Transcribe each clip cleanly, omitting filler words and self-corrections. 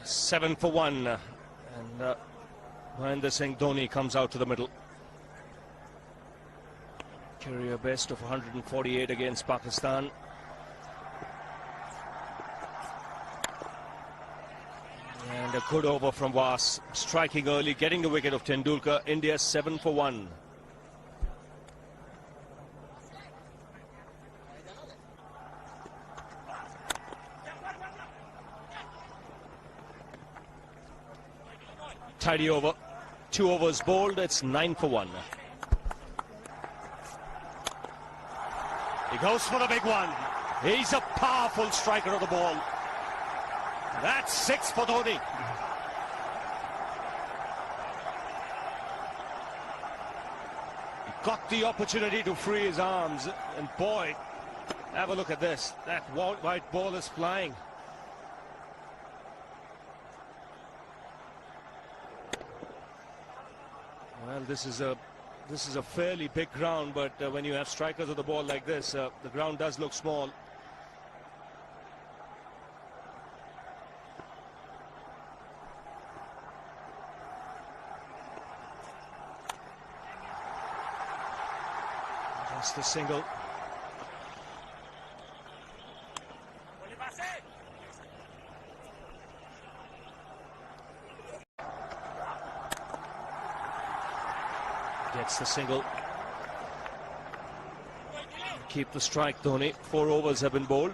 7 for 1. And Mahendra Singh Dhoni comes out to the middle. Career best of 148 against Pakistan. And a good over from Was, striking early, getting the wicket of Tendulkar. India 7 for 1. Tidy over. 2 overs bowled. It's 9 for 1. He goes for the big one. He's a powerful striker of the ball. That's 6 for Dhoni. He got the opportunity to free his arms. And boy, have a look at this. That white ball is flying. Well, this is a fairly big ground, but when you have strikers of the ball like this, the ground does look small. Just a single. Gets the single. Keep the strike, Dhoni. 4 overs have been bowled.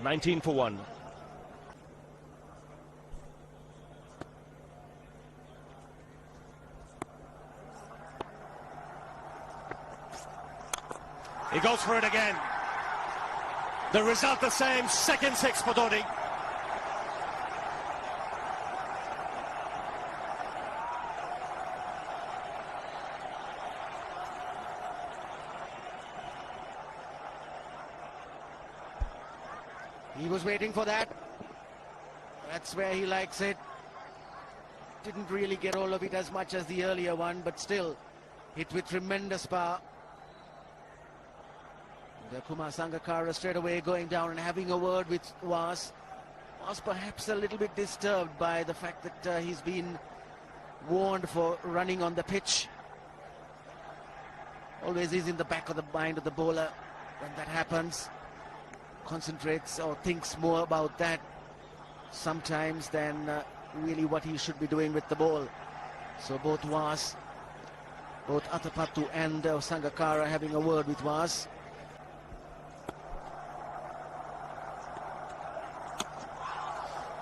19 for 1. He goes for it again. The result the same. Second 6 for Dhoni. He was waiting for that. That's where he likes it. Didn't really get all of it as much as the earlier one, but still hit with tremendous power. The Kumar Sangakkara straight away going down and having a word with Was perhaps a little bit disturbed by the fact that he's been warned for running on the pitch. Always is in the back of the mind of the bowler when that happens. Concentrates or thinks more about that sometimes than really what he should be doing with the ball. So both Atapattu and Sangakkara having a word with Was.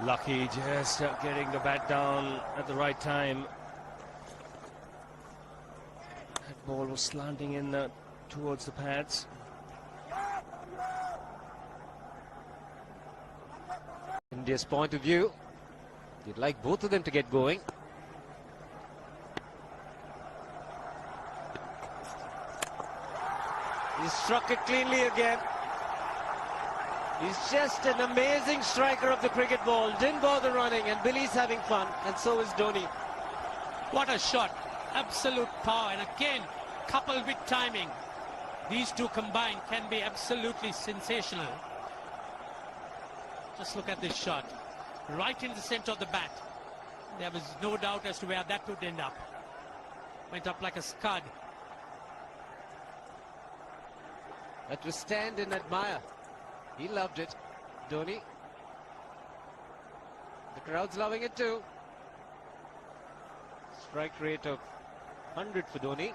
Lucky just getting the bat down at the right time. That ball was slanting in towards the pads. India's point of view, you'd like both of them to get going. He struck it cleanly again. He's just an amazing striker of the cricket ball. Didn't bother running, and Billy's having fun, and so is Dhoni. What a shot. Absolute power, and again, coupled with timing. These two combined can be absolutely sensational. Just look at this shot. Right in the center of the bat. There was no doubt as to where that would end up. Went up like a scud. That was stand and admire. He loved it, Dhoni. The crowd's loving it too. Strike rate of 100 for Dhoni.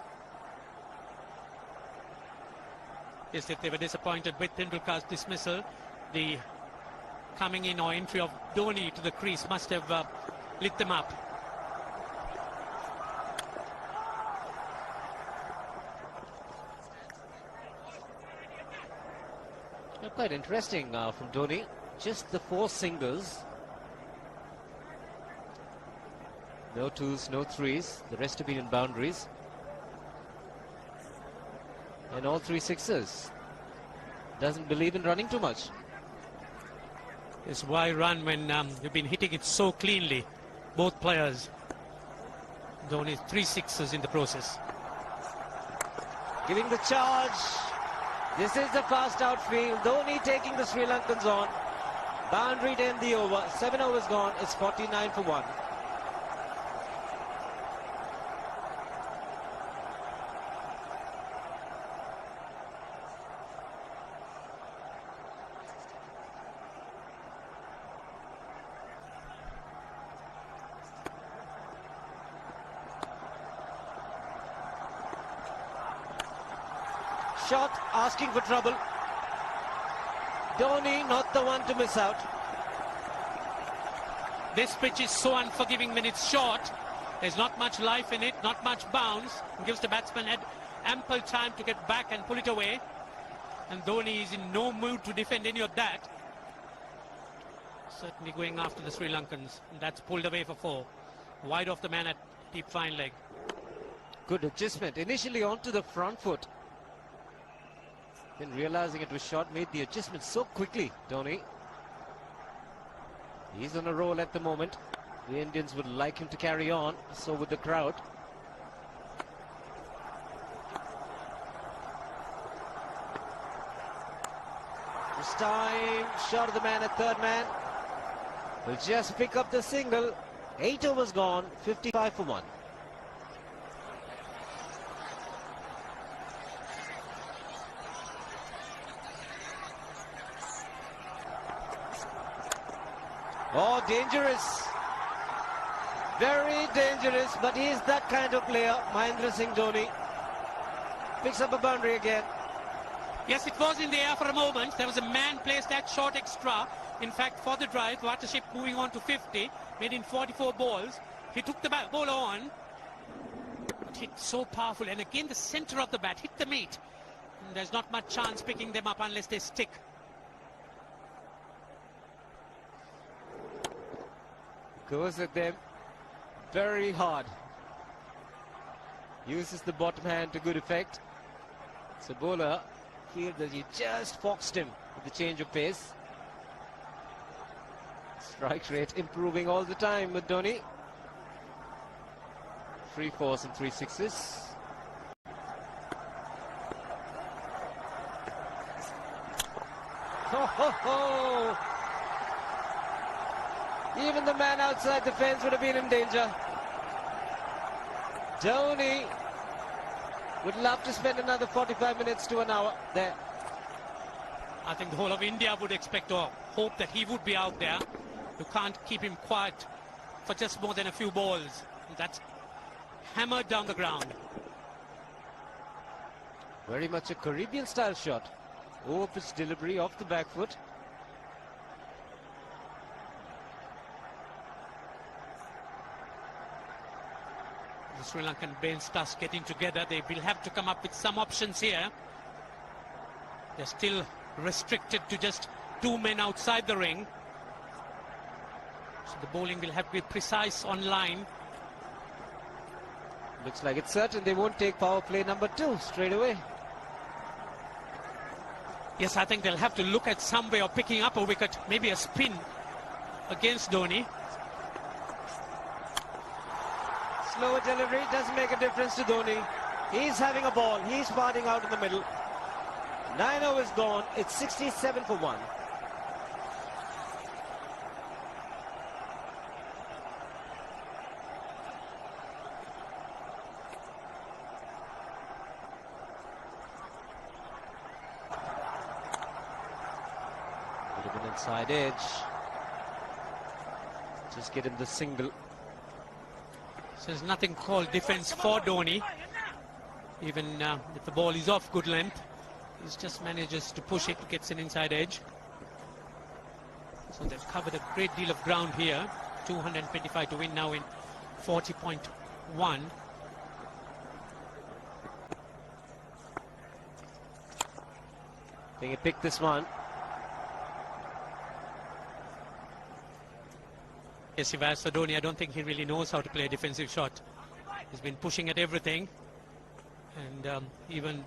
Yes, if they were disappointed with Tendulkar's dismissal, the coming in or entry of Dhoni to the crease must have lit them up. Quite interesting from Dhoni. Just the 4 singles. No 2s, no 3s. The rest have been in boundaries. And all 3 6s. Doesn't believe in running too much. Yes, why run when you've been hitting it so cleanly, both players. Dhoni 3 6s in the process. Giving the charge. This is the fast outfield. Dhoni taking the Sri Lankans on. Boundary to end the over. 7 overs gone. It's 49 for 1. Shot asking for trouble. Dhoni not the one to miss out. This pitch is so unforgiving when it's short. There's not much life in it, not much bounce. It gives the batsman ample time to get back and pull it away. And Dhoni is in no mood to defend any of that. Certainly going after the Sri Lankans. And that's pulled away for 4. Wide off the man at deep fine leg. Good adjustment. Initially onto the front foot. Then realizing it was short, made the adjustment so quickly, Dhoni. He's on a roll at the moment. The Indians would like him to carry on, so would the crowd. This time, shot of the man at third man. Will just pick up the single. 8 overs gone, 55 for 1. Oh, dangerous. Very dangerous, but he is that kind of player, Mahendra Singh Dhoni. Picks up a boundary again. Yes, it was in the air for a moment. There was a man placed at short extra. In fact, for the drive, Watership moving on to 50, made in 44 balls. He took the ball on, but hit so powerful. And again, the center of the bat hit the meat. And there's not much chance picking them up unless they stick. Goes at them very hard. Uses the bottom hand to good effect. So bowler feels that he just foxed him with the change of pace. Strike rate improving all the time with Dhoni. 3 4s and 3 6s. Ho ho ho! Even the man outside the fence would have been in danger. Dhoni would love to spend another 45 minutes to an hour there. I think the whole of India would expect or hope that he would be out there. You can't keep him quiet for just more than a few balls. That's hammered down the ground. Very much a Caribbean style shot. Over pitch delivery off the back foot. The Sri Lankan bench starts getting together. They will have to come up with some options here. They're still restricted to just 2 men outside the ring. So the bowling will have to be precise on line. Looks like it's certain they won't take power play number 2 straight away. Yes, I think they'll have to look at some way of picking up a wicket, maybe a spin against Dhoni. Slower delivery doesn't make a difference to Dhoni. He's having a ball. He's parting out in the middle. 9 overs gone. It's 67 for 1. Would have been inside edge. Just get him the single. So there's nothing called defense for Dhoni. Even if the ball is off good length, he just manages to push it, gets an inside edge. So they've covered a great deal of ground here. 225 to win now in 40.1. I think he picked this one. Yes, if as for Dhoni, I don't think he really knows how to play a defensive shot. He's been pushing at everything. And even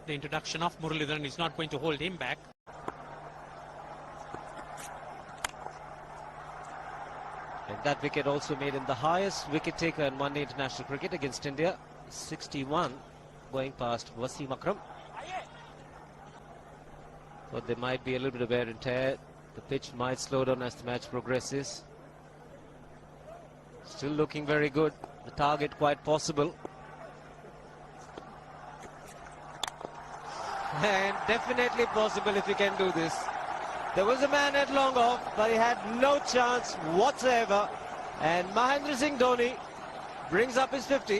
the introduction of Muralidharan is not going to hold him back. And that wicket also made him the highest wicket taker in one-day international cricket against India. 61, going past Wasim Akram. But there might be a little bit of wear and tear The pitch might slow down as the match progresses. Still looking very good. The target quite possible. And definitely possible if he can do this. There was a man at long off, but he had no chance whatsoever. And Mahendra Singh Dhoni brings up his 50.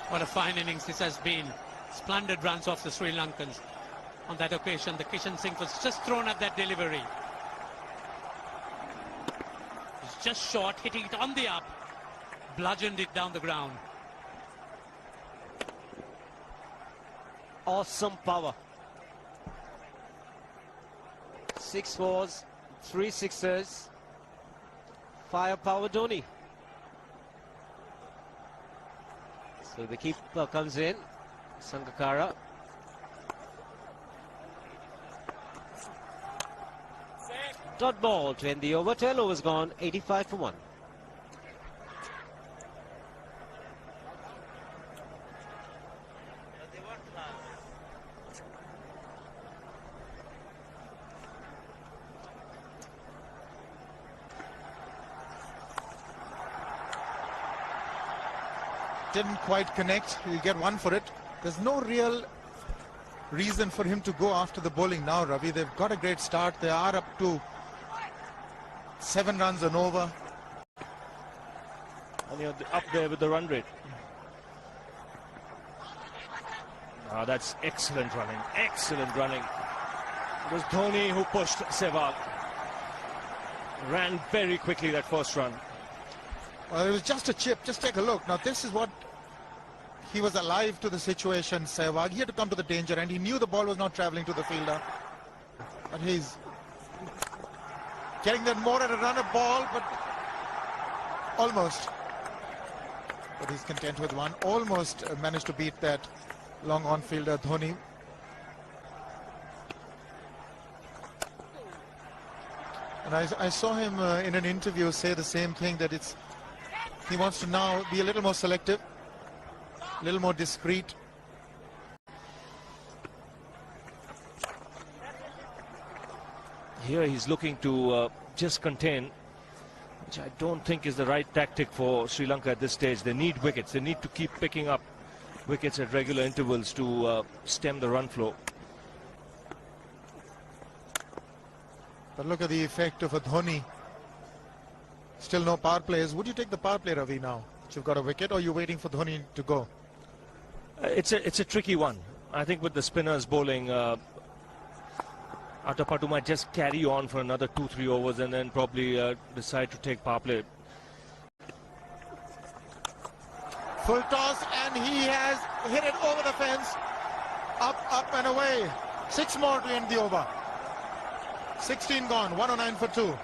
What a fine innings this has been. Splendid runs off the Sri Lankans. On that occasion, the Kishan Singh was just thrown at that delivery. He's just short, hitting it on the up, bludgeoned it down the ground. Awesome power. 6 fours, 3 sixers. Firepower Dhoni. So the keeper comes in, Sangakkara. Dot ball to end the over. 12 overs gone, 85 for 1. Didn't quite connect. He'll get one for it. There's no real reason for him to go after the bowling now, Ravi. They've got a great start. They are up to 7 runs and over. And you're up there with the run rate. Ah, that's excellent running. Excellent running. It was Dhoni who pushed Sehwag. Ran very quickly that first run. It was just a chip. Just take a look. Now, this is what he was alive to the situation, Sehwag. He had to come to the danger, and he knew the ball was not traveling to the fielder. But he's getting that more at a run of ball, but almost. But he's content with one. Almost managed to beat that long on fielder, Dhoni. And I saw him in an interview say the same thing, that he wants to now be a little more selective, a little more discreet. Here he's looking to just contain, which I don't think is the right tactic for Sri Lanka at this stage. They need wickets. They need to keep picking up wickets at regular intervals to stem the run flow. But look at the effect of a Dhoni. Still no power plays. Would you take the power play, Ravi, now that you've got a wicket, or are you waiting for Dhoni to go? It's a tricky one. I think with the spinners bowling, Atapattu might just carry on for another 2-3 overs and then probably decide to take power play. Full toss, and he has hit it over the fence. Up and away. 6 more to end the over. 16 gone, 109 for 2.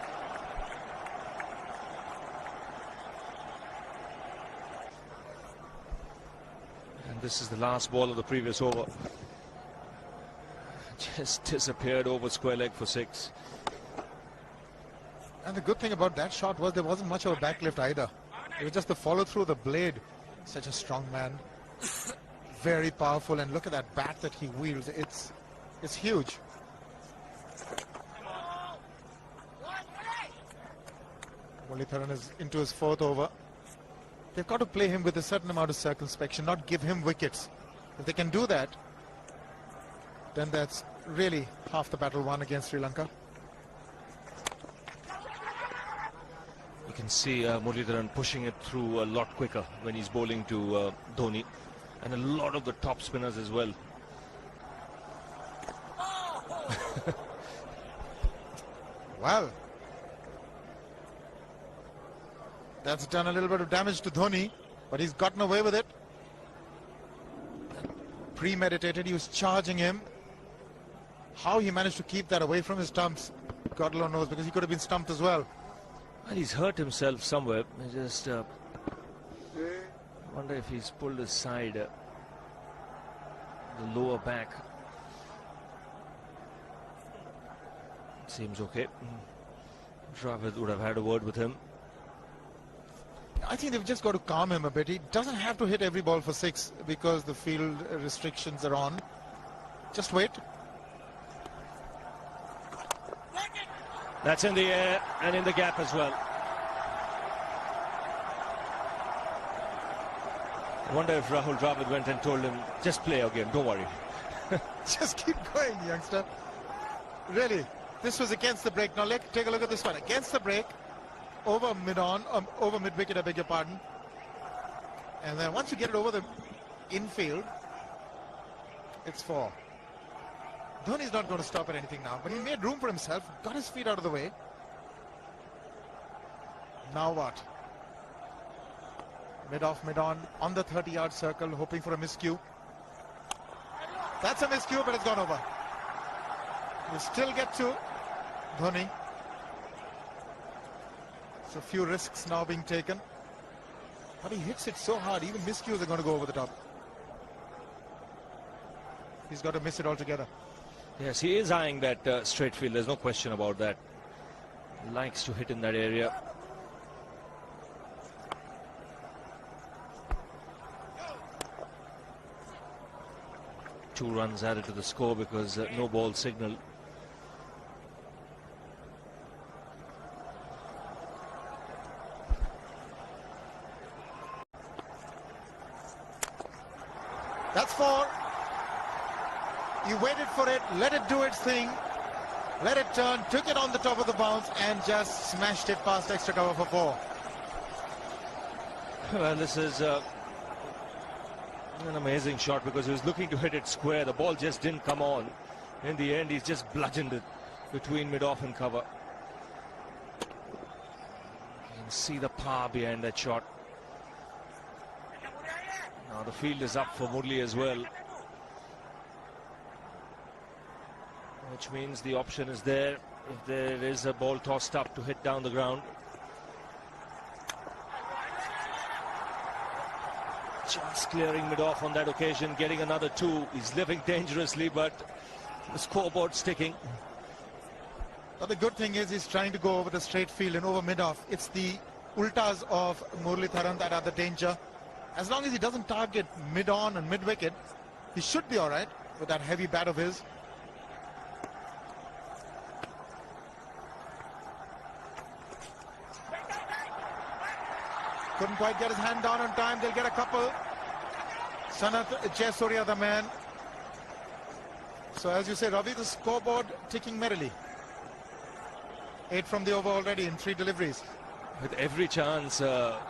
And this is the last ball of the previous over. Just disappeared over square leg for 6. And the good thing about that shot was there wasn't much of a backlift either. It was just the follow through the blade. Such a strong man. Very powerful, and look at that bat that he wields. It's huge. Mullitharan is into his 4th over. They've got to play him with a certain amount of circumspection, not give him wickets. If they can do that, then that's really half the battle won against Sri Lanka. You can see Mullitharan pushing it through a lot quicker when he's bowling to Dhoni, and a lot of the top spinners as well. Well, that's done a little bit of damage to Dhoni, but he's gotten away with it. Premeditated, he was charging him. How he managed to keep that away from his stumps, God alone knows, because he could have been stumped as well. Well, he's hurt himself somewhere. I just wonder if he's pulled aside the lower back. Seems okay. Dravid would have had a word with him. I think they've just got to calm him a bit. He doesn't have to hit every ball for 6 because the field restrictions are on. Just wait. That's in the air and in the gap as well. I wonder if Rahul Dravid went and told him, just play your game, don't worry. Just keep going, youngster. Really, this was against the break. Now take a look at this one. Against the break, over mid-on, over mid-wicket, I beg your pardon. And then once you get it over the infield, it's 4. Dhoni's not going to stop at anything now, but he made room for himself, got his feet out of the way. Now what? Mid-off, mid-on, on the 30-yard circle, hoping for a miscue. That's a miscue, but it's gone over. We'll still get to Dhoni. So a few risks now being taken. But he hits it so hard, even miscues are going to go over the top. He's got to miss it altogether. Yes, he is eyeing that straight field. There's no question about that. He likes to hit in that area. Two runs added to the score because no ball signal. That's 4. You waited for it, let it do its thing, let it turn, took it on the top of the bounce and just smashed it past extra cover for 4. Well, this is an amazing shot because he was looking to hit it square. The ball just didn't come on. In the end, he's just bludgeoned it between mid-off and cover. You can see the power behind that shot. Now the field is up for Murli as well, which means the option is there if there is a ball tossed up to hit down the ground. Just clearing mid-off on that occasion, getting another 2. He's living dangerously, but the scoreboard sticking. But the good thing is he's trying to go over the straight field and over mid-off. It's the ultas of Muralitharan that are the danger. As long as he doesn't target mid-on and mid-wicket, he should be all right with that heavy bat of his. Couldn't quite get his hand down on time. They'll get a couple. Sanath Jayasuriya, the man. So as you say, Ravi, the scoreboard ticking merrily. 8 from the over already in 3 deliveries. With every chance,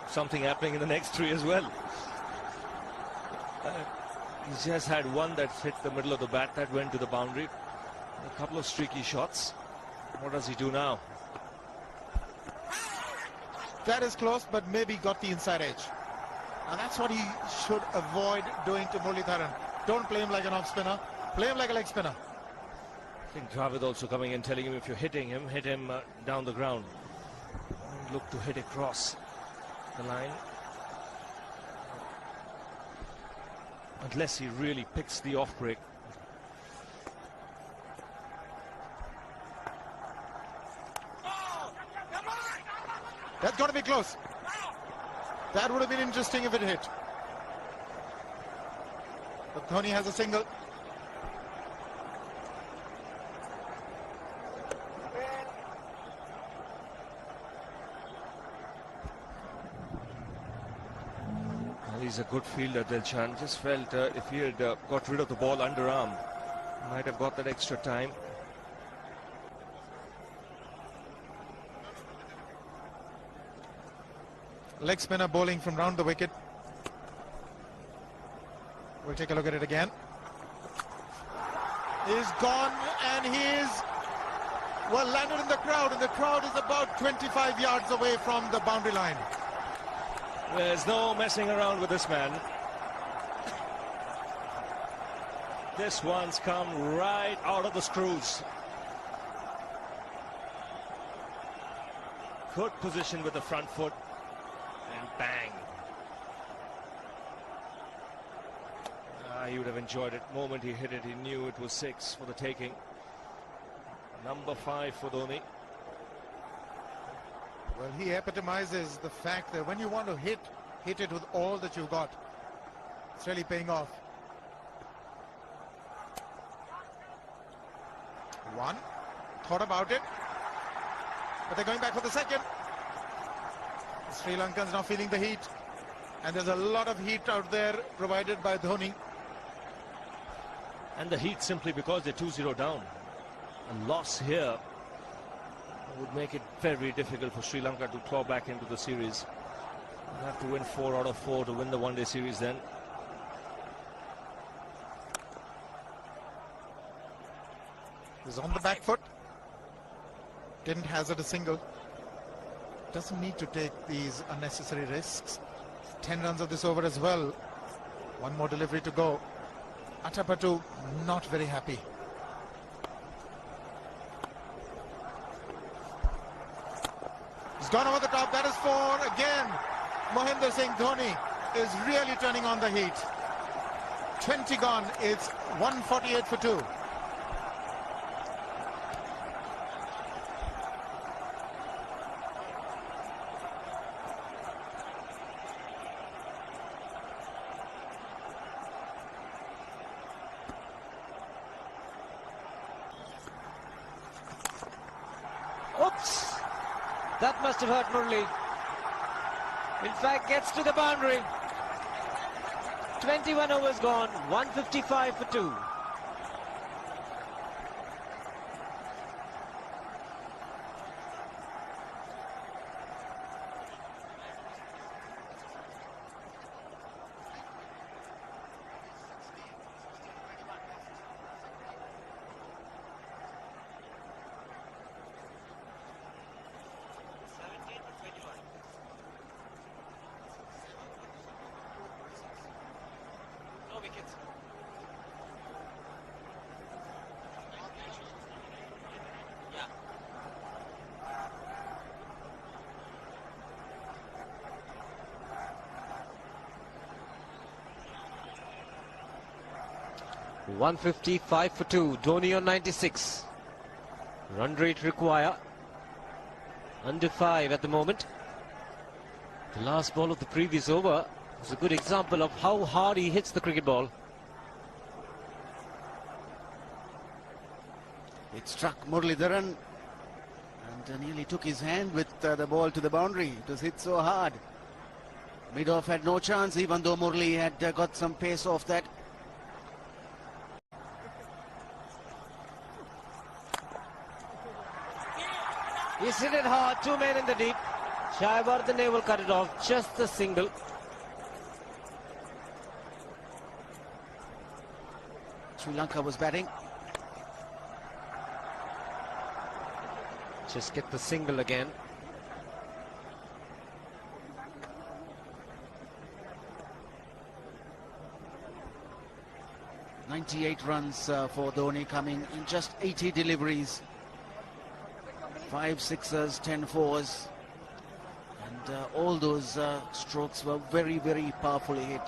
something happening in the next 3 as well. He's just had one that hit the middle of the bat that went to the boundary. A couple of streaky shots. What does he do now? That is close, but maybe got the inside edge. And that's what he should avoid doing to Muralitharan. Don't play him like an off spinner. Play him like a leg spinner. I think Dravid also coming in telling him if you're hitting him, hit him down the ground. Don't look to hit across the line. Unless he really picks the off break. That's got to be close. That would have been interesting if it hit. But Dhoni has a single. Well, he's a good fielder, Dilshan. Just felt if he had got rid of the ball underarm, might have got that extra time. Leg spinner bowling from round the wicket. We'll take a look at it again. He's gone and he is, well, landed in the crowd, and the crowd is about 25 yards away from the boundary line. There's no messing around with this man. This one's come right out of the screws. Good position with the front foot. And bang. He would have enjoyed it. The moment he hit it, he knew it was 6 for the taking. Number 5 for Dhoni. Well, he epitomizes the fact that when you want to hit it with all that you've got. It's really paying off. 1. Thought about it. but they're going back for the second. The Sri Lankans now feeling the heat, and there's a lot of heat out there provided by Dhoni. And the heat simply because they're 2-0 down. A loss here would make it very difficult for Sri Lanka to claw back into the series. They'll have to win 4 out of 4 to win the one-day series then. He's on the back foot. Didn't hazard a single. Doesn't need to take these unnecessary risks. 10 runs of this over as well. One more delivery to go. Atapattu not very happy. He's gone over the top. That is 4 again. Mahendra Singh Dhoni is really turning on the heat. 20 gone. It's 148 for 2. Oops! That must have hurt Murli. In fact, gets to the boundary. 21 overs gone, 155 for 2. Wickets. 155 for 2. Dhoni on 96. Run rate require under 5 at the moment. The last ball of the previous over is a good example of how hard he hits the cricket ball. It struck Muralidharan and nearly took his hand with the ball to the boundary. It was hit so hard. Mid-off had no chance, even though Murli had got some pace off that. He's hit it hard, 2 men in the deep. Shayavardene will cut it off, just a single. Sri Lanka was batting. Just get the single again. .98 runs for Dhoni, coming in just 80 deliveries. 5 sixers, 10 fours. And all those strokes were very, very powerfully hit.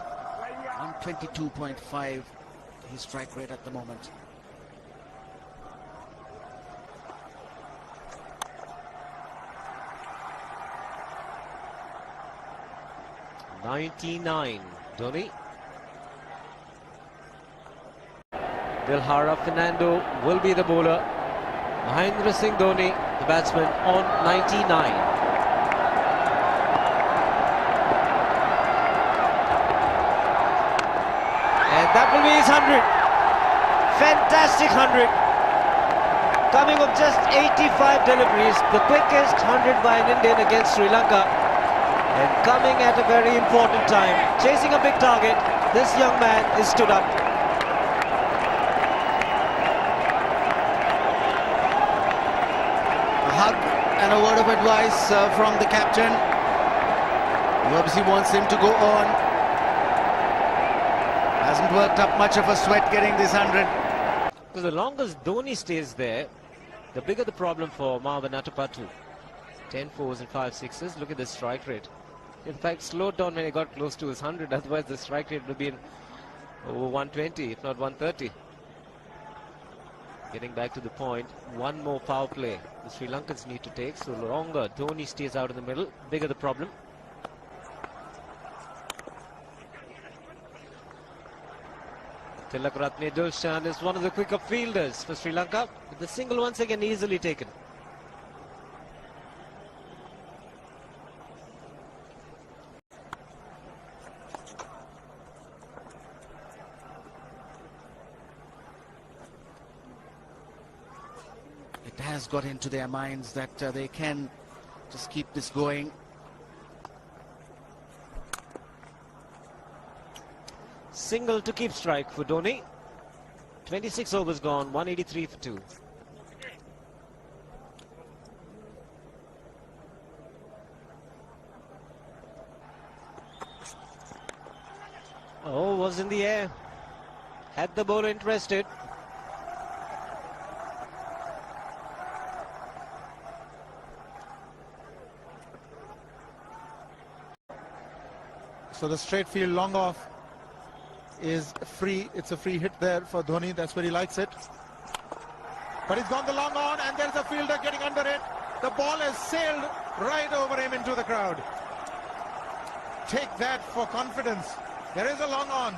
122.5 his strike rate at the moment. .99, Dhoni. Dilhara Fernando will be the bowler. Mahendra Singh Dhoni, the batsman, on 99. And that will be his 100. Fantastic 100. Coming of just 85 deliveries, the quickest 100 by an Indian against Sri Lanka. And coming at a very important time, chasing a big target, this young man is stood up. A hug and a word of advice from the captain. He obviously wants him to go on. Hasn't worked up much of a sweat getting this 100. Because the longer Dhoni stays there, the bigger the problem for Marwan Atapattu. 10 fours and 5 sixes. Look at the strike rate. In fact, slowed down when he got close to his 100. Otherwise, the strike rate would have been over 120, if not 130. Getting back to the point, one more power play the Sri Lankans need to take. So longer Dhoni stays out in the middle, bigger the problem. Tilakratne Dulshan is one of the quicker fielders for Sri Lanka. But the single once again easily taken. it has got into their minds that they can just keep this going. Single to keep strike for Dhoni. 26 overs gone, 183 for 2. Oh, was in the air. Had the bowler interested. So the straight field long off is free. It's a free hit there for Dhoni. That's where he likes it. But he's gone the long on, and there's a fielder getting under it. The ball has sailed right over him into the crowd. Take that for confidence. There is a long on.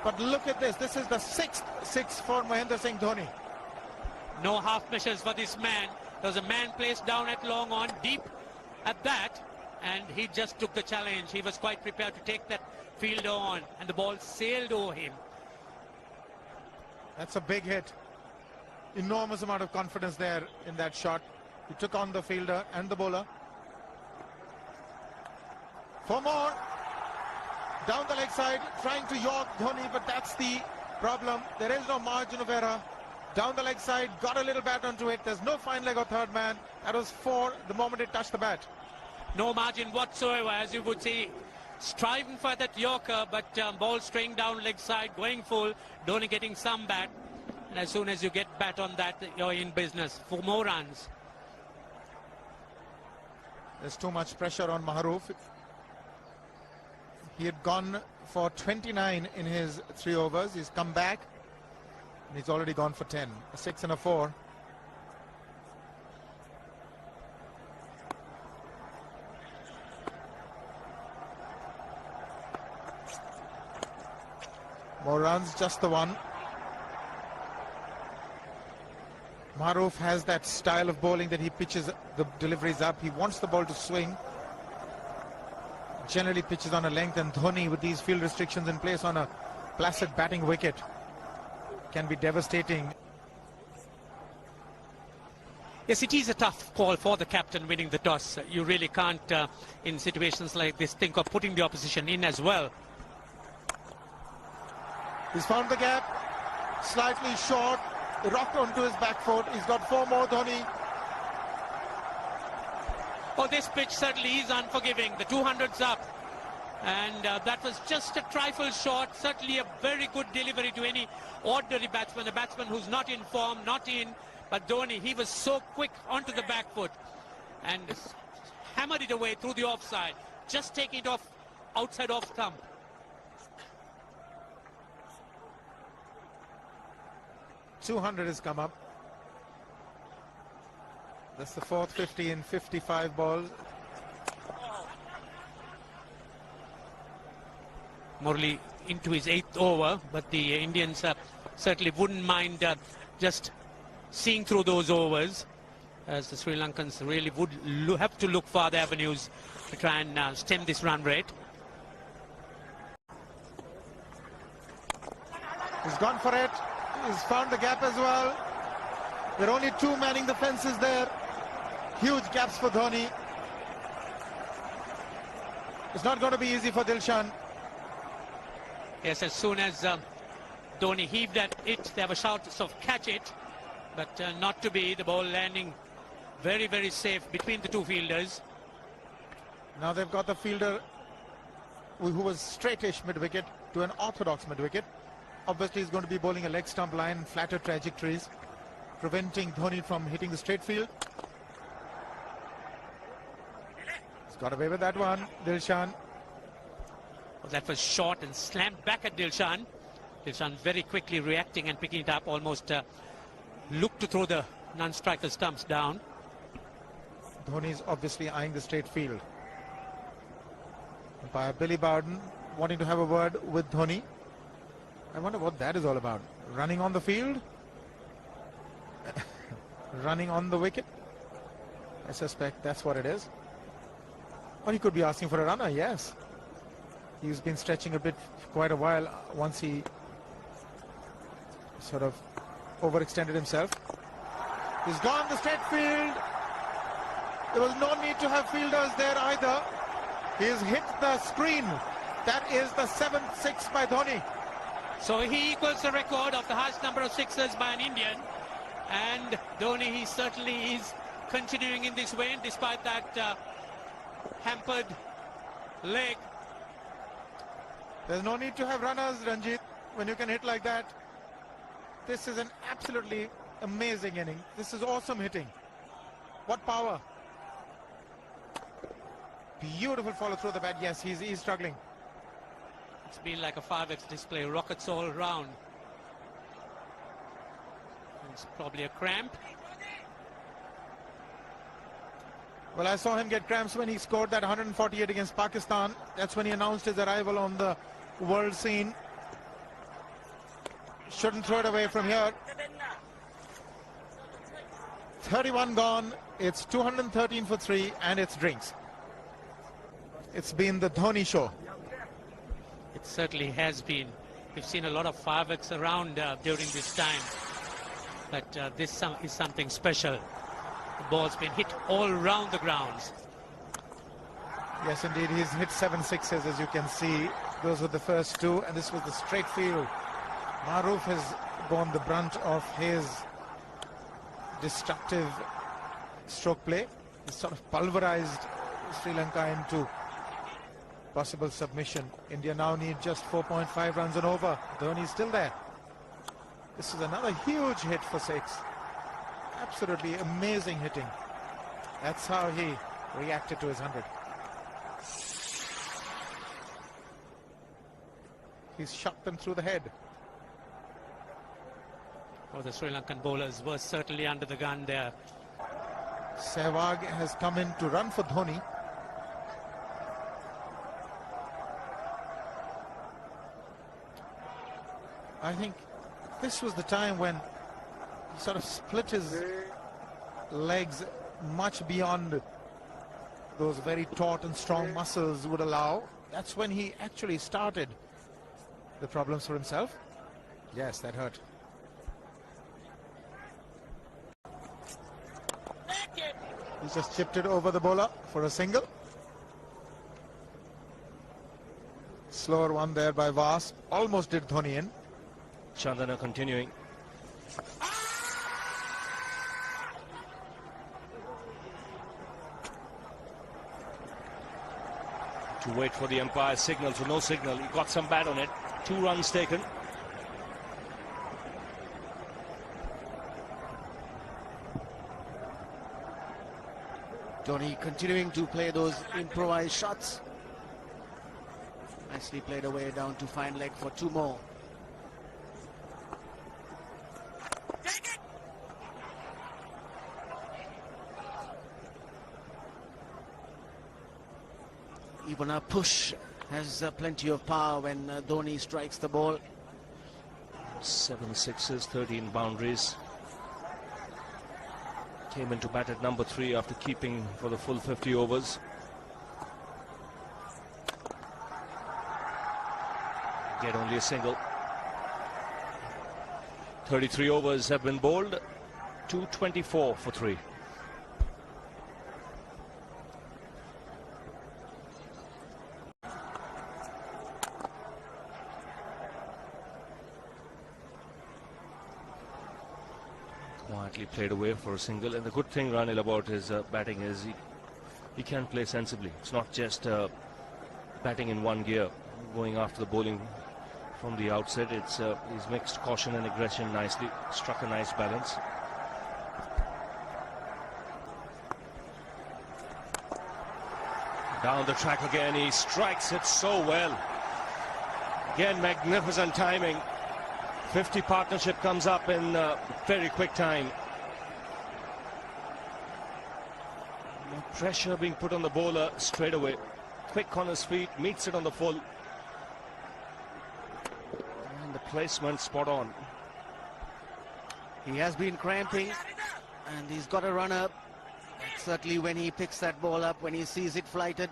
But look at this. This is the 6th six for Mahendra Singh Dhoni. No half measures for this man. There was a man placed down at long on, deep at that, and he just took the challenge. He was quite prepared to take that fielder on, and the ball sailed over him. That's a big hit. Enormous amount of confidence there in that shot. He took on the fielder and the bowler. For more. Down the leg side, trying to york Dhoni, but that's the problem. There is no margin of error. Down the leg side, got a little bat onto it. There's no fine leg or third man. That was 4 the moment it touched the bat. No margin whatsoever, as you would see. Striving for that yorker, but ball straying down leg side, going full. Dhoni getting some bat. And as soon as you get bat on that, you're in business for more runs. There's too much pressure on Maharoof. He had gone for 29 in his 3 overs. He's come back. And he's already gone for 10. A 6 and a 4. More runs, just the 1. Maharoof has that style of bowling that he pitches the deliveries up. He wants the ball to swing. Generally pitches on a length, and Dhoni, with these field restrictions in place on a placid batting wicket, can be devastating. Yes, it is a tough call for the captain winning the toss. You really can't, in situations like this, think of putting the opposition in as well. He's found the gap, slightly short, rocked onto his back foot. He's got 4 more, Dhoni. Oh, this pitch certainly is unforgiving. The 200's up. And that was just a trifle short. Certainly a very good delivery to any ordinary batsman. A batsman who's not in form, not in. But Dhoni, he was so quick onto the back foot. And hammered it away through the offside. Just taking it off, outside off thumb. .200 has come up. That's the 4th 50 in 55 balls. Murali into his 8th over, but the Indians certainly wouldn't mind just seeing through those overs, as the Sri Lankans really would have to look for other avenues to try and stem this run rate. He's gone for it. He's found the gap as well. There are only 2 manning the fences there. Huge gaps for Dhoni. It's not going to be easy for Dilshan. Yes, as soon as Dhoni heaved at it, there were shouts of catch it, but not to be. The ball landing very, very safe between the 2 fielders. Now they've got the fielder who was straightish mid-wicket to an orthodox mid-wicket. Obviously he's going to be bowling a leg stump line, flatter trajectories, preventing Dhoni from hitting the straight field. He's got away with that one, Dilshan. Well, that was short and slammed back at Dilshan. Dilshan very quickly reacting and picking it up, almost looked to throw the non-striker stumps down. Dhoni's obviously eyeing the straight field. Umpire Billy Bowden wanting to have a word with Dhoni. I wonder what that is all about. Running on the field? Running on the wicket? I suspect that's what it is. Or he could be asking for a runner, yes. He's been stretching a bit for quite a while once he sort of overextended himself. He's gone the straight field. There was no need to have fielders there either. He's hit the screen. That is the 7th six by Dhoni. So he equals the record of the highest number of sixes by an Indian. And Dhoni, he certainly is continuing in this vein despite that hampered leg. There's no need to have runners, Ranjit, when you can hit like that. This is an absolutely amazing inning. This is awesome hitting. What power. Beautiful follow through the bat. Yes, he's struggling. It's been like a 5x display, rockets all around. It's probably a cramp. Well, I saw him get cramps when he scored that 148 against Pakistan. That's when he announced his arrival on the world scene. Shouldn't throw it away from here. 31 gone. It's 213 for 3 and it's drinks. It's been the Dhoni show. It certainly has been. We've seen a lot of 5x around during this time. But this is something special. The ball's been hit all around the grounds. Yes, indeed. He's hit 7 sixes, as you can see. Those were the first 2, and this was the straight field. Maroof has borne the brunt of his destructive stroke play. He's sort of pulverized Sri Lanka into possible submission. India now need just 4.5 runs and over. Dhoni's still there. This is another huge hit for 6. Absolutely amazing hitting. That's how he reacted to his 100. He's shot them through the head. Oh, the Sri Lankan bowlers were certainly under the gun there. Sehwag has come in to run for Dhoni. I think this was the time when he sort of split his legs much beyond those very taut and strong muscles would allow. That's when he actually started the problems for himself. Yes, that hurt. He's just chipped it over the bowler for a single. Slower one there by Vas. Almost did Dhoni in. Chandana continuing. To wait for the umpire's signal, so no signal. He got some bat on it. 2 runs taken. Dhoni continuing to play those improvised shots. Nicely played away down to fine leg for 2 more. Even a push has plenty of power when Dhoni strikes the ball. 7 sixes, 13 boundaries. Came into bat at number 3 after keeping for the full 50 overs. Get only a single. 33 overs have been bowled. 224 for 3. Quietly played away for a single, and the good thing, Ranil, about his batting is he can play sensibly. It's not just batting in one gear, going after the bowling from the outset. It's he's mixed caution and aggression nicely, struck a nice balance. Down the track again, he strikes it so well. Again, magnificent timing. 50 partnership comes up in very quick time. No pressure being put on the bowler straight away. Quick on his feet, meets it on the full. And the placement spot on. He has been cramping and he's got a runner. Certainly when he picks that ball up, when he sees it flighted,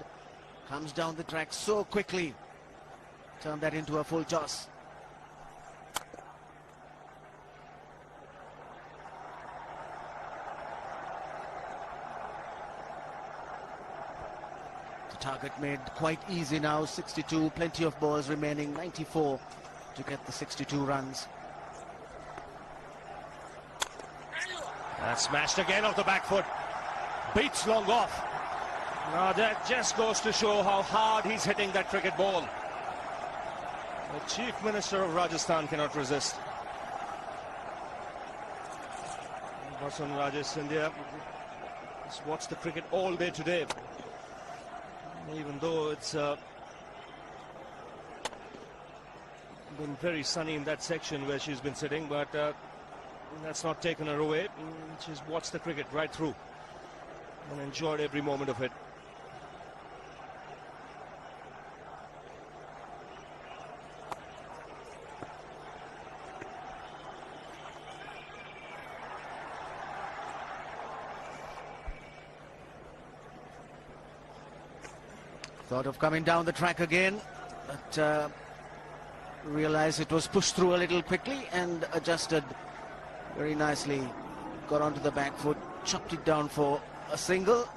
comes down the track so quickly. Turn that into a full toss. Target made quite easy now, 62, plenty of balls remaining, 94 to get the 62 runs. And smashed again off the back foot. Beats long off. Now that just goes to show how hard he's hitting that cricket ball. The Chief Minister of Rajasthan cannot resist. Vasan Rajesh India has watched the cricket all day today. Even though it's been very sunny in that section where she's been sitting, but that's not taken her away. She's watched the cricket right through and enjoyed every moment of it. Thought of coming down the track again, but realized it was pushed through a little quickly and adjusted very nicely. Got onto the back foot, chopped it down for a single.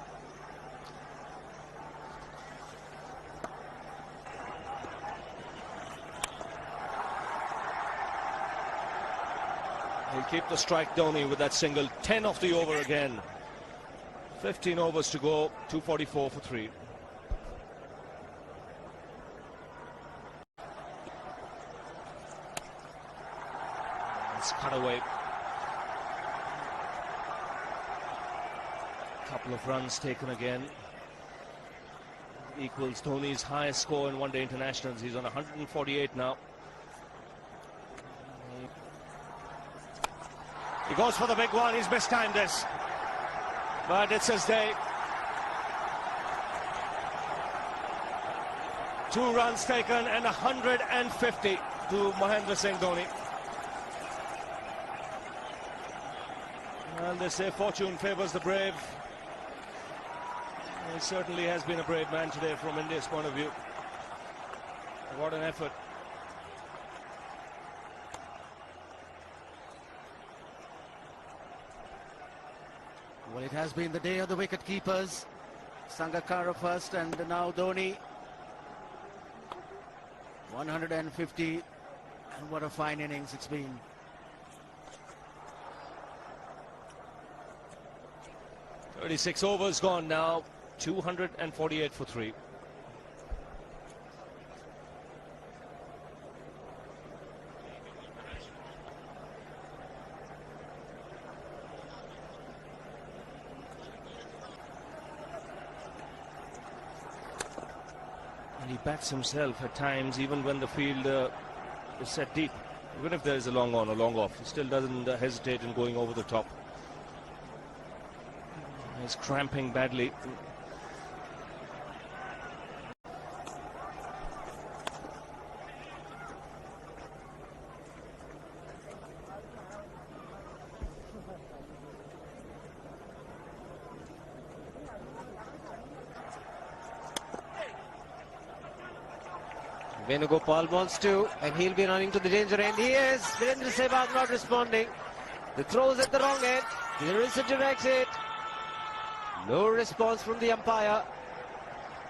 He'll keep the strike, Dhoni, with that single. 10 off the over again. 15 overs to go, 244 for 3. It's cut away. Couple of runs taken again. Equals Dhoni's highest score in one-day internationals. He's on 148 now. He goes for the big one. He's mistimed this, but it's his day. 2 runs taken and 150 to Mahendra Singh Dhoni. Well, they say fortune favours the brave. He certainly has been a brave man today from India's point of view. What an effort. Well, it has been the day of the wicket keepers. Sangakkara first and now Dhoni. 150, and what a fine innings it's been. "36 overs gone now, 248 for 3. And he bats himself at times, even when the field is set deep. Even if there is a long on or long off, he still doesn't hesitate in going over the top. He's cramping badly. Venugopal wants to, and he'll be running to the danger end. He is. Virendra Sehwag not responding. The throw's at the wrong end. Here is a direct hit. No response from the umpire.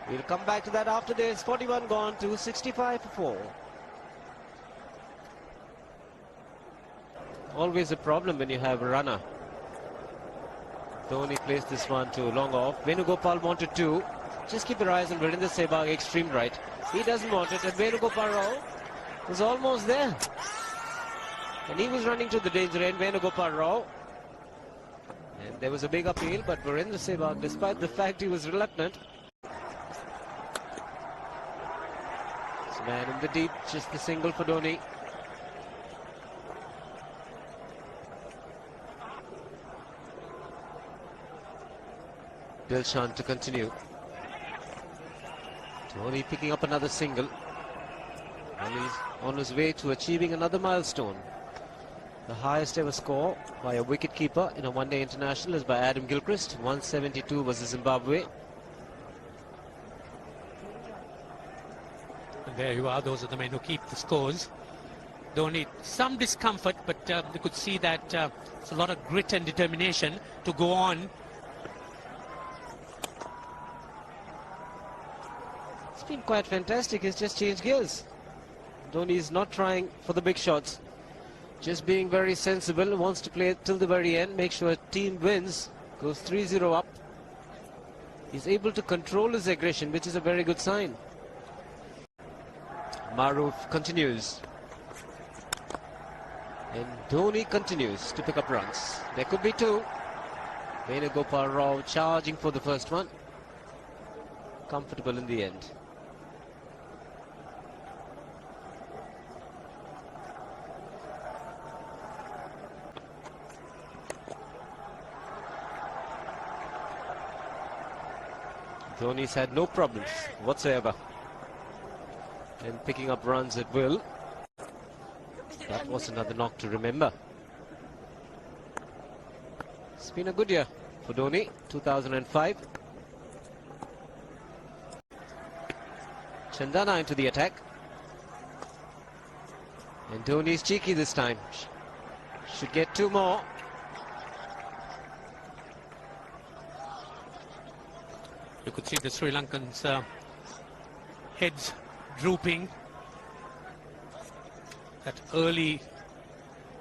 We'll come back to that after this. 41 gone to 65 for 4. Always a problem when you have a runner. Dhoni placed this one to long off. Venugopal wanted to. Just keep your eyes on Virendra Sehwag, extreme right. He doesn't want it, and Venugopal Rao was almost there. And he was running to the danger end, Venugopal Rao. And there was a big appeal, but Virendra Sehwag, despite the fact he was reluctant. It's man in the deep, just the single for Dhoni. Dilshan to continue. Dhoni picking up another single, and he's on his way to achieving another milestone. The highest ever score by a wicketkeeper in a one-day international is by Adam Gilchrist. 172 was Zimbabwe. And there you are, those are the men who keep the scores. Dhoni, some discomfort, but you could see that it's a lot of grit and determination to go on. been quite fantastic. He's just changed gears. Dhoni is not trying for the big shots. Just being very sensible, wants to play till the very end, make sure team wins, goes 3-0 up. He's able to control his aggression, which is a very good sign. Maruf continues. And Dhoni continues to pick up runs. There could be two. Venugopal Rao charging for the first one. Comfortable in the end. Dhoni's had no problems whatsoever in picking up runs at will. That was another knock to remember. It's been a good year for Dhoni, 2005. Chandana into the attack. And Dhoni's cheeky this time. Should get two more. You could see the Sri Lankans' heads drooping. That early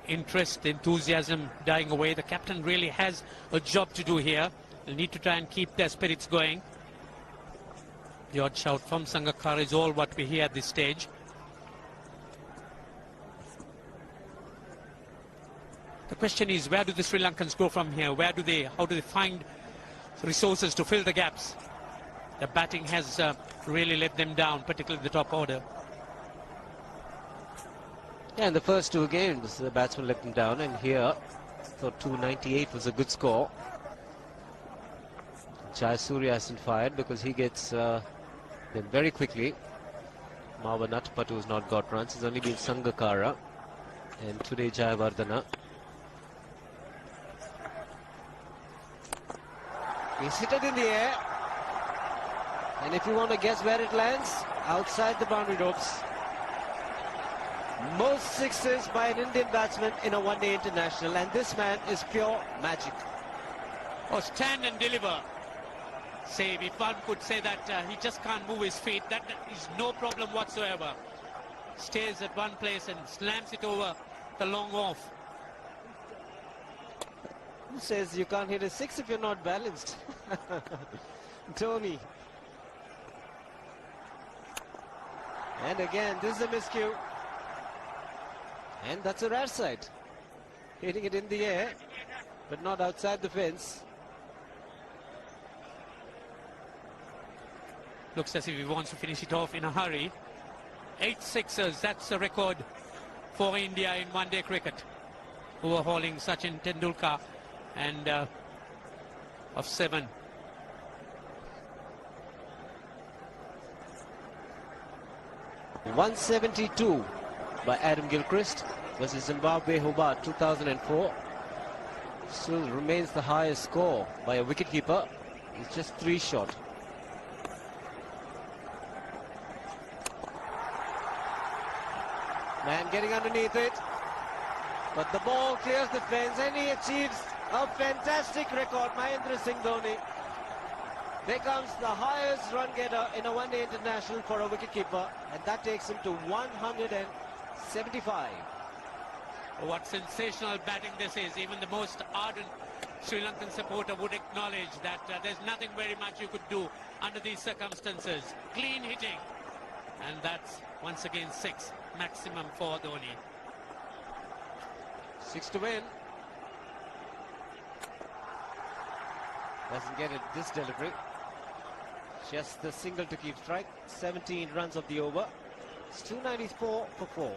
interest, enthusiasm dying away. The captain really has a job to do here. They'll need to try and keep their spirits going. The odd shout from Sangakkara is all what we hear at this stage. The question is, where do the Sri Lankans go from here? How do they find resources to fill the gaps? The batting has really let them down, particularly the top order. Yeah, in the first two games, the batsman let them down, and here, thought 298 was a good score. Jayasuriya hasn't fired because he gets them very quickly. Mawa Natpatu has not got runs. It's only been Sangakkara, and today Jayawardena. He's hit it in the air, and if you want to guess where it lands, outside the boundary ropes. Most sixes by an Indian batsman in a one-day international, and this man is pure magic. Oh, stand and deliver. Save, if one could say that he just can't move his feet, that is no problem whatsoever. Stays at one place and slams it over the long off. Who says you can't hit a six if you're not balanced? Dhoni. And again, this is a miscue. And that's a rare sight. Hitting it in the air, but not outside the fence. Looks as if he wants to finish it off in a hurry. 8 sixes, that's a record for India in one-day cricket. Overhauling Sachin Tendulkar and of 7. .172 by Adam Gilchrist versus Zimbabwe Hobart 2004. Still remains the highest score by a wicketkeeper. He's just 3 short. Man getting underneath it, but the ball clears the fence and he achieves a fantastic record. Mahendra Singh Dhoni becomes the highest run getter in a one-day international for a wicketkeeper, and that takes him to 175. What sensational batting this is. Even the most ardent Sri Lankan supporter would acknowledge that there's nothing very much you could do under these circumstances. Clean hitting, and that's once again 6 maximum for Dhoni. 6 to win. Doesn't get it this delivery. Just the single to keep strike. 17 runs of the over. It's 294 for 4.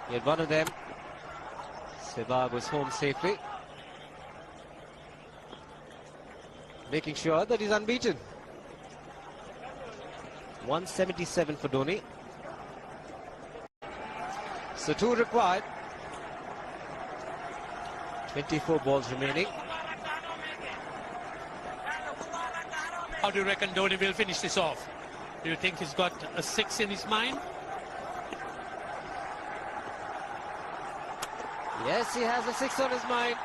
He had one of them. Sehwag was home safely, making sure that he's unbeaten. 177 for Dhoni. So 2 required. 24 balls remaining. How do you reckon Dhoni will finish this off? Do you think he's got a 6 in his mind? Yes, he has a 6 on his mind.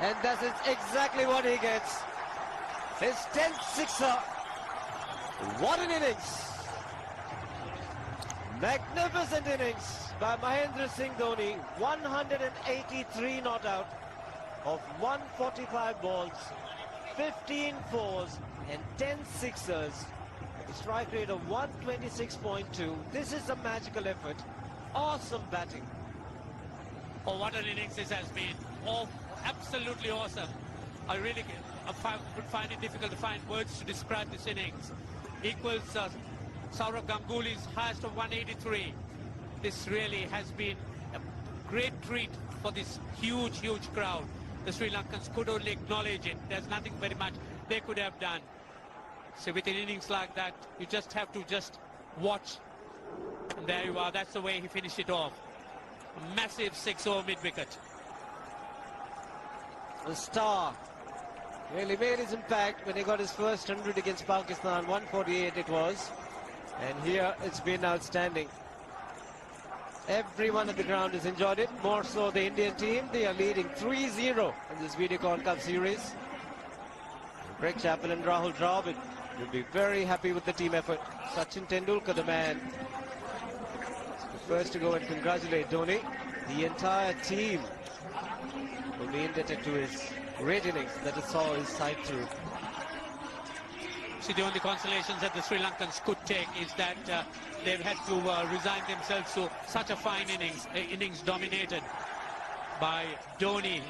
And that is exactly what he gets. His 10th sixer. What an innings. Magnificent innings by Mahendra Singh Dhoni. 183 not out of 145 balls, 15 fours and 10 sixers. A strike rate of 126.2. This is a magical effort. Awesome batting. Oh, what an innings this has been. Oh, absolutely awesome. I really would find it difficult to find words to describe this innings. Equals Sourav Ganguly's highest of 183. This really has been a great treat for this huge, huge crowd. The Sri Lankans could only acknowledge it. There's nothing very much they could have done. So with an innings like that, you just have to just watch. And there you are. That's the way he finished it off. A massive 6-over mid-wicket. The star really made his impact when he got his first 100 against Pakistan. 148 it was. And here it's been outstanding. Everyone at the ground has enjoyed it. More so the Indian team. They are leading 3-0 in this Videocon Cup series. Greg Chappell and Rahul Dravid will be very happy with the team effort. Sachin Tendulkar, the man, the first to go and congratulate Dhoni. The entire team will be indebted to his great innings that it saw his side through. See, the only consolations that the Sri Lankans could take is that they've had to resign themselves to such a fine innings dominated by Dhoni.